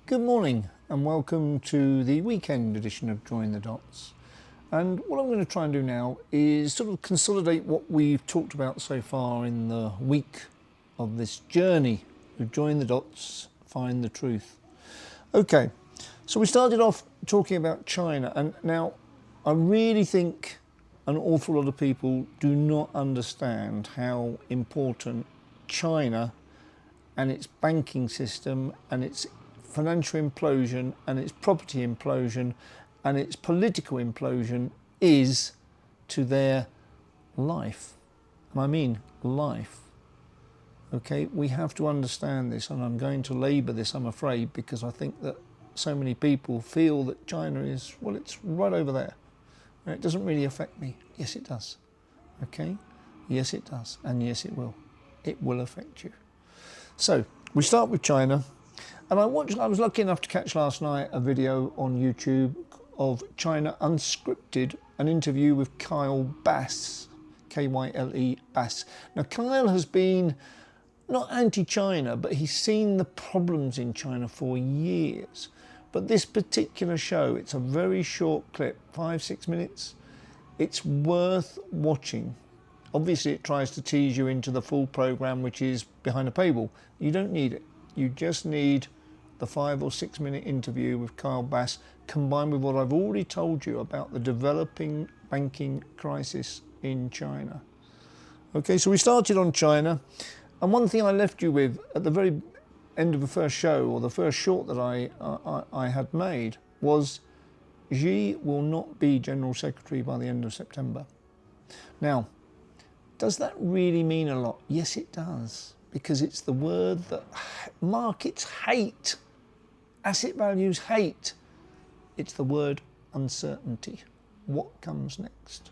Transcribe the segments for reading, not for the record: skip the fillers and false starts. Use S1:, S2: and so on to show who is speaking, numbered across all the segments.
S1: Good morning and welcome to the weekend edition of Join the Dots. And what I'm going to try and do now is sort of consolidate what we've talked about so far in the week of this journey of Join the Dots, Find the Truth. Okay, so we started off talking about China, and now I really think an awful lot of people do not understand how important China and its banking system and its financial implosion and its property implosion and its political implosion is to their life. And I mean life. Okay, we have to understand this, and I'm going to labour this, I'm afraid, because I think that so many people feel that China is, well, it's right over there. It doesn't really affect me. Yes, it does. Okay? Yes, it does. And yes, it will. It will affect you. So, we start with China. And I was lucky enough to catch last night a video on YouTube of China Unscripted, an interview with Kyle Bass, K-Y-L-E, Bass. Now, Kyle has been not anti-China, but he's seen the problems in China for years. But this particular show, it's a very short clip, 5-6 minutes. It's worth watching. Obviously, it tries to tease you into the full program, which is behind a paywall. You don't need it. You just need the 5 or 6 minute interview with Kyle Bass, combined with what I've already told you about the developing banking crisis in China. Okay, so we started on China, and one thing I left you with at the very end of the first show, or the first short that I had made, was Xi will not be General Secretary by the end of September. Now, does that really mean a lot? Yes, it does, because it's the word that markets hate, asset values hate. It's the word uncertainty. What comes next?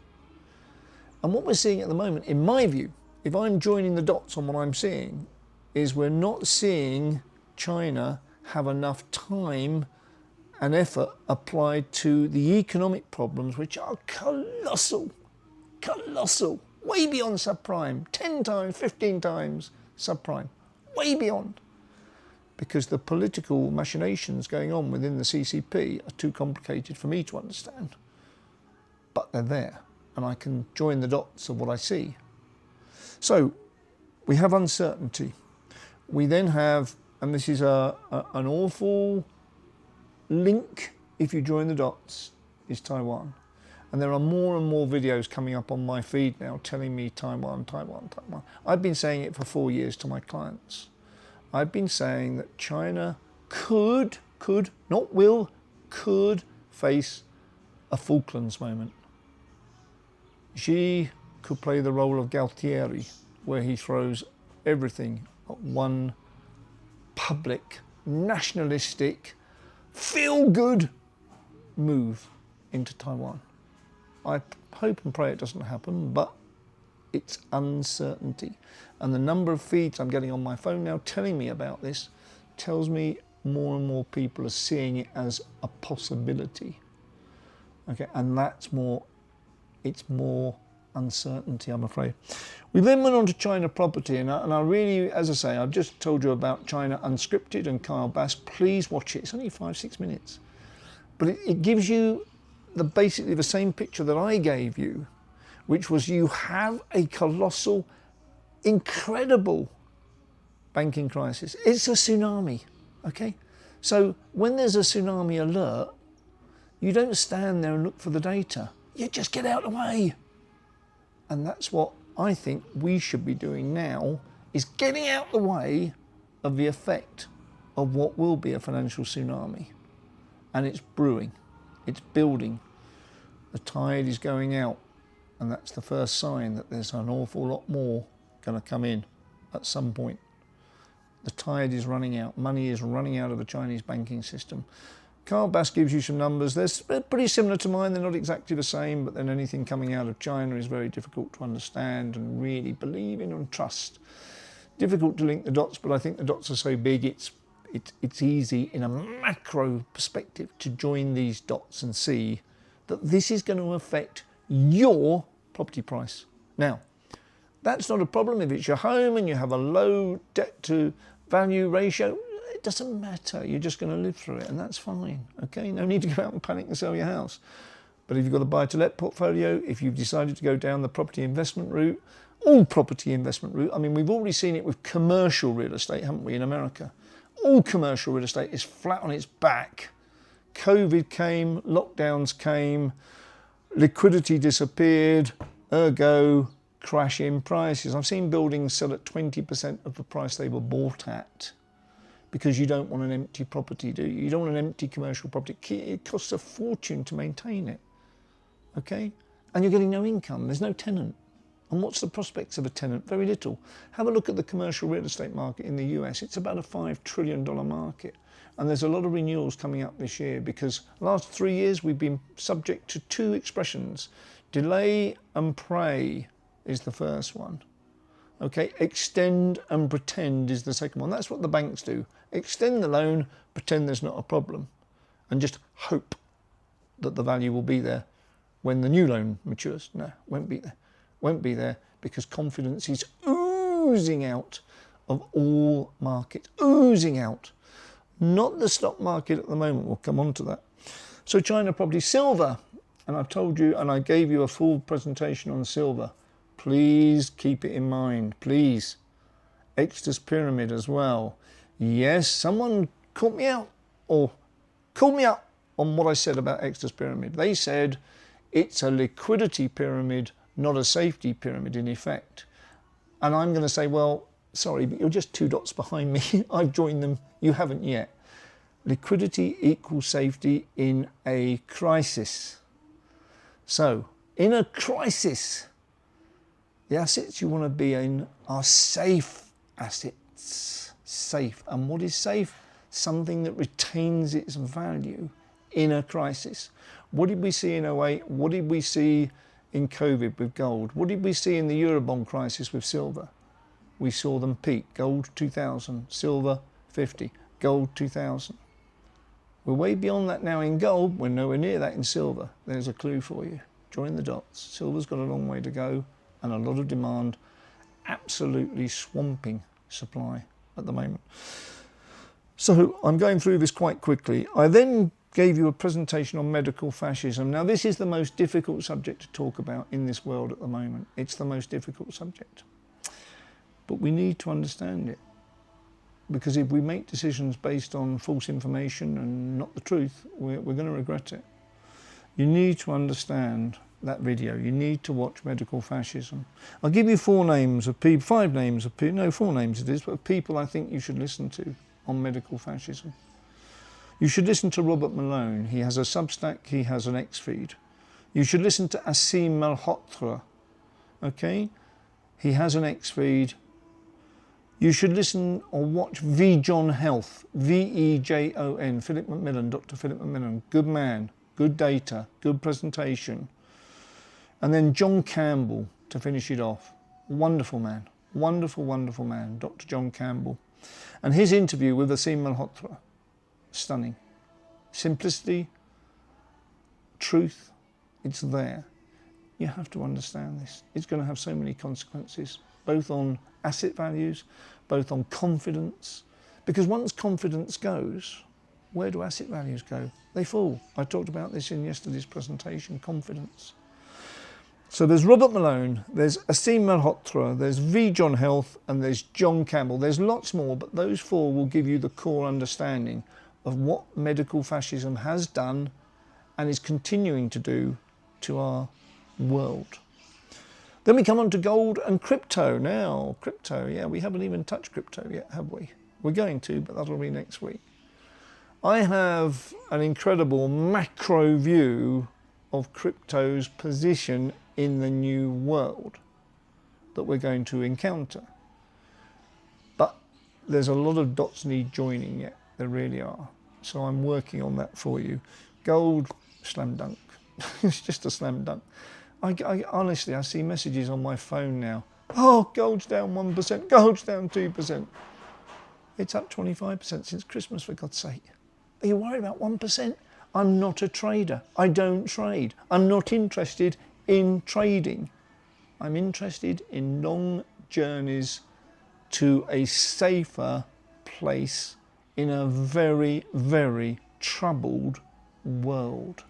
S1: And what we're seeing at the moment, in my view, if I'm joining the dots on what I'm seeing, is we're not seeing China have enough time and effort applied to the economic problems, which are colossal, way beyond subprime, 10 times, 15 times subprime, way beyond. Because the political machinations going on within the CCP are too complicated for me to understand. But they're there, and I can join the dots of what I see. So, we have uncertainty. We then have, and this is an awful link, if you join the dots, is Taiwan. And there are more and more videos coming up on my feed now telling me Taiwan. I've been saying it for 4 years to my clients. I've been saying that China could, not will, could face a Falklands moment. Xi could play the role of Galtieri, where he throws everything at one public, nationalistic, feel-good move into Taiwan. I hope and pray it doesn't happen, but it's uncertainty. And the number of feeds I'm getting on my phone now telling me about this tells me more and more people are seeing it as a possibility. Okay, and it's more uncertainty, I'm afraid. We then went on to China property, and I really, as I say, I've just told you about China Unscripted and Kyle Bass. Please watch it. It's only 5-6 minutes. But it gives you basically the same picture that I gave you, which was you have a colossal, incredible banking crisis. It's a tsunami, okay? So when there's a tsunami alert, you don't stand there and look for the data. You just get out of the way. And that's what I think we should be doing now, is getting out of the way of the effect of what will be a financial tsunami. And it's brewing. It's building. The tide is going out, and that's the first sign that there's an awful lot more going to come in at some point. The tide is running out. Money is running out of the Chinese banking system. Kyle Bass gives you some numbers. They're pretty similar to mine. They're not exactly the same, but then anything coming out of China is very difficult to understand and really believe in and trust. Difficult to link the dots, but I think the dots are so big it's easy in a macro perspective to join these dots and see that this is going to affect your property price. Now, that's not a problem if it's your home and you have a low debt to value ratio. doesn't matter. You're just going to live through it, and that's fine. Okay, no need to go out and panic and sell your house. But if you've got a buy-to-let portfolio, if you've decided to go down the property investment route, all property investment route, I mean, we've already seen it with commercial real estate, haven't we, in America? All commercial real estate is flat on its back. COVID came, lockdowns came, liquidity disappeared, ergo, crash in prices. I've seen buildings sell at 20% of the price they were bought at, because you don't want an empty property, do you? You don't want an empty commercial property. It costs a fortune to maintain it, okay? And you're getting no income. There's no tenant. And what's the prospects of a tenant? Very little. Have a look at the commercial real estate market in the US. It's about a $5 trillion market. And there's a lot of renewals coming up this year, because last 3 years we've been subject to two expressions. Delay and pray is the first one. Okay, extend and pretend is the second one. That's what the banks do. Extend the loan, pretend there's not a problem, and just hope that the value will be there when the new loan matures. No, won't be there. Won't be there, because confidence is oozing out of all markets. Oozing out. Not the stock market at the moment. We'll come on to that. So China property, silver. And I've told you, and I gave you a full presentation on silver. Please keep it in mind, please. Exodus pyramid as well. Yes, someone caught me out, or called me up on what I said about Exodus pyramid. They said it's a liquidity pyramid, not a safety pyramid in effect. And I'm going to say, well, sorry, but you're just 2 dots behind me. I've joined them. You haven't yet. Liquidity equals safety in a crisis. So, in a crisis, the assets you want to be in are safe assets. Safe. And what is safe? Something that retains its value in a crisis. What did we see in 08? What did we see in COVID with gold? What did we see in the Eurobond crisis with silver? We saw them peak. Gold 2000, silver 50, gold 2000. We're way beyond that now in gold. We're nowhere near that in silver. There's a clue for you. Join the dots. Silver's got a long way to go, and a lot of demand, absolutely swamping supply at the moment. So I'm going through this quite quickly. I then gave you a presentation on medical fascism. Now, this is the most difficult subject to talk about in this world at the moment. It's the most difficult subject. But we need to understand it. Because if we make decisions based on false information and not the truth, we're going to regret it. You need to understand that video. You need to watch Medical Fascism. I'll give you 4 names of people, 5 names of people, no, 4 names it is, but of people I think you should listen to on Medical Fascism. You should listen to Robert Malone. He has a Substack, he has an X-feed. You should listen to Asim Malhotra, okay? He has an X-feed. You should listen or watch Vejon Health, V-E-J-O-N, Philip McMillan, Dr. Philip McMillan. Good man, good data, good presentation. And then John Campbell to finish it off. Wonderful man, wonderful, wonderful man, Dr. John Campbell. And his interview with Asim Malhotra, stunning. Simplicity, truth, it's there. You have to understand this. It's going to have so many consequences, both on asset values, both on confidence. Because once confidence goes, where do asset values go? They fall. I talked about this in yesterday's presentation, confidence. So there's Robert Malone, there's Asim Malhotra, there's Vejon Health, and there's John Campbell. There's lots more, but those 4 will give you the core understanding of what medical fascism has done and is continuing to do to our world. Then we come on to gold and crypto. Now, crypto, yeah, we haven't even touched crypto yet, have we? We're going to, but that'll be next week. I have an incredible macro view of crypto's position in the new world that we're going to encounter. But there's a lot of dots need joining yet. There really are. So I'm working on that for you. Gold, slam dunk. It's just a slam dunk. I honestly, I see messages on my phone now. Oh, gold's down 1%, gold's down 2%. It's up 25% since Christmas, for God's sake. Are you worried about 1%? I'm not a trader. I don't trade. I'm not interested in trading. I'm interested in long journeys to a safer place in a very, very troubled world.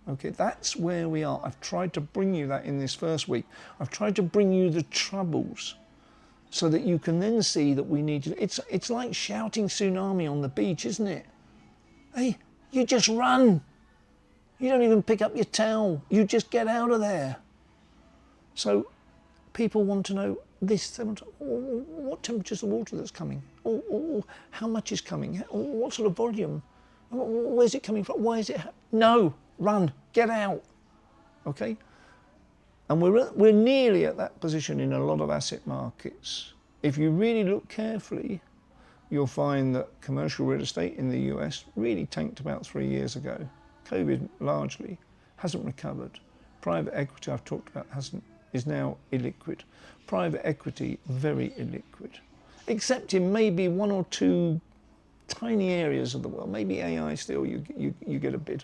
S1: Okay, that's where we are. I've tried to bring you that in this first week. I've tried to bring you the troubles so that you can then see that we need to... It's like shouting tsunami on the beach, isn't it? Hey, you just run. You don't even pick up your towel. You just get out of there. So people want to know this. They want to, what temperature's the water that's coming? Or how much is coming? Or what sort of volume? Where's it coming from? Why is it... No, run, get out. Okay? And we're nearly at that position in a lot of asset markets. If you really look carefully, you'll find that commercial real estate in the US really tanked about 3 years ago. COVID largely hasn't recovered. Private equity, I've talked about, is now illiquid. Private equity, very illiquid. Except in maybe one or two tiny areas of the world. Maybe AI still, you get a bid.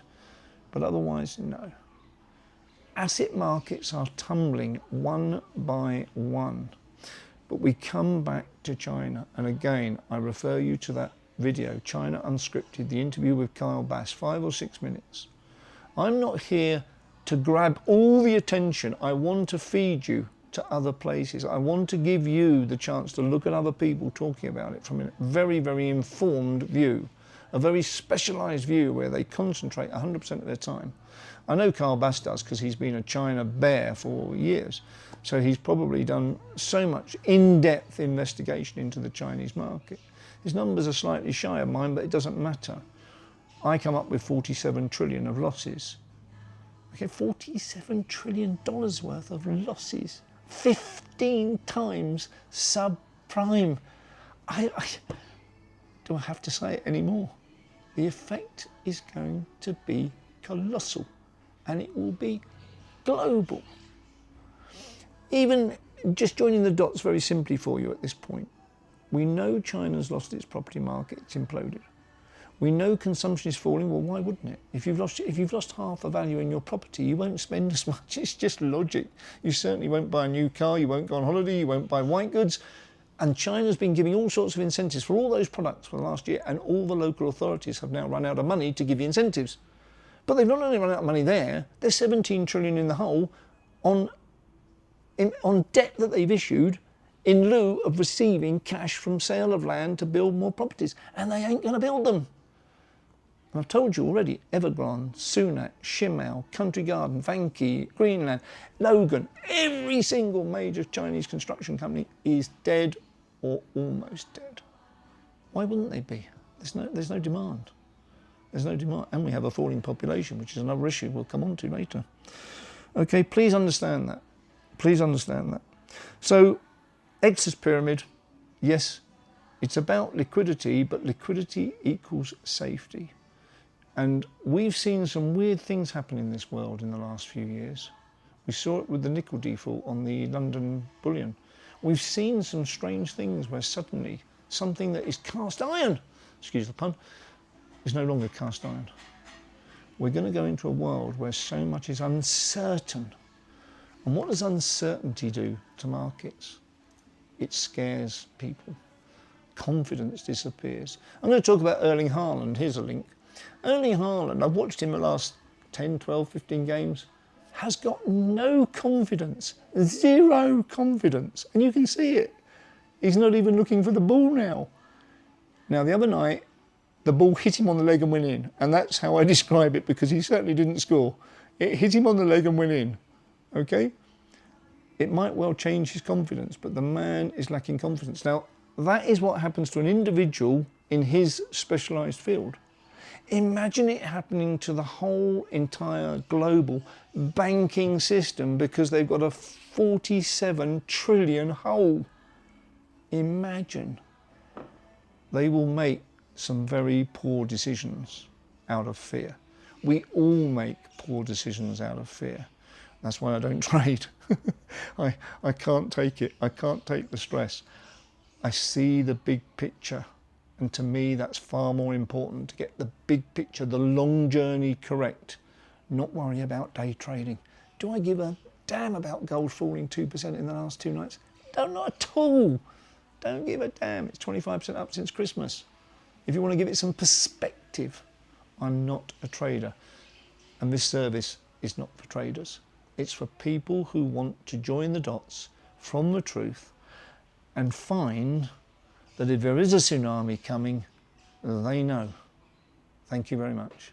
S1: But otherwise, no. Asset markets are tumbling one by one. But we come back to China. And again, I refer you to that video, China Unscripted, the interview with Kyle Bass, 5 or 6 minutes. I'm not here to grab all the attention. I want to feed you to other places. I want to give you the chance to look at other people talking about it from a very, very informed view, a very specialised view where they concentrate 100% of their time. I know Kyle Bass does because he's been a China bear for years. So he's probably done so much in-depth investigation into the Chinese market. His numbers are slightly shy of mine, but it doesn't matter. I come up with 47 trillion of losses. Okay, $47 trillion worth of losses. 15 times subprime. Do I have to say it anymore? The effect is going to be colossal, and it will be global. Even just joining the dots very simply for you at this point, we know China's lost its property market, it's imploded. We know consumption is falling. Well, why wouldn't it? If you've lost half the value in your property, you won't spend as much. It's just logic. You certainly won't buy a new car, you won't go on holiday, you won't buy white goods. And China's been giving all sorts of incentives for all those products for the last year, and all the local authorities have now run out of money to give you incentives. But they've not only run out of money there, they're 17 trillion in the hole on debt that they've issued in lieu of receiving cash from sale of land to build more properties. And they ain't going to build them. And I've told you already, Evergrande, Sunac, Shimao, Country Garden, Vanke, Greenland, Logan, every single major Chinese construction company is dead or almost dead. Why wouldn't they be? There's no demand. There's no demand. And we have a falling population, which is another issue we'll come on to later. Okay, please understand that. Please understand that. So, excess pyramid, yes, it's about liquidity, but liquidity equals safety. And we've seen some weird things happen in this world in the last few years. We saw it with the nickel default on the London bullion. We've seen some strange things where suddenly something that is cast iron, excuse the pun, is no longer cast iron. We're going to go into a world where so much is uncertain. And what does uncertainty do to markets? It scares people. Confidence disappears. I'm going to talk about Erling Haaland. Here's a link. Erling Haaland, I've watched him the last 10, 12, 15 games, has got no confidence, zero confidence. And you can see it. He's not even looking for the ball now. Now, the other night, the ball hit him on the leg and went in. And that's how I describe it, because he certainly didn't score. It hit him on the leg and went in. Okay? It might well change his confidence, but the man is lacking confidence. Now, that is what happens to an individual in his specialised field. Imagine it happening to the whole entire global banking system because they've got a 47 trillion hole. Imagine. They will make some very poor decisions out of fear. We all make poor decisions out of fear. That's why I don't trade. I can't take it. I can't take the stress. I see the big picture. And to me, that's far more important, to get the big picture, the long journey correct, not worry about day trading. Do I give a damn about gold falling 2% in the last 2 nights? Don't, not at all. Don't give a damn. It's 25% up since Christmas. if you want to give it some perspective. I'm not a trader, and this service is not for traders. It's for people who want to join the dots from the truth and find that if there is a tsunami coming, they know. Thank you very much.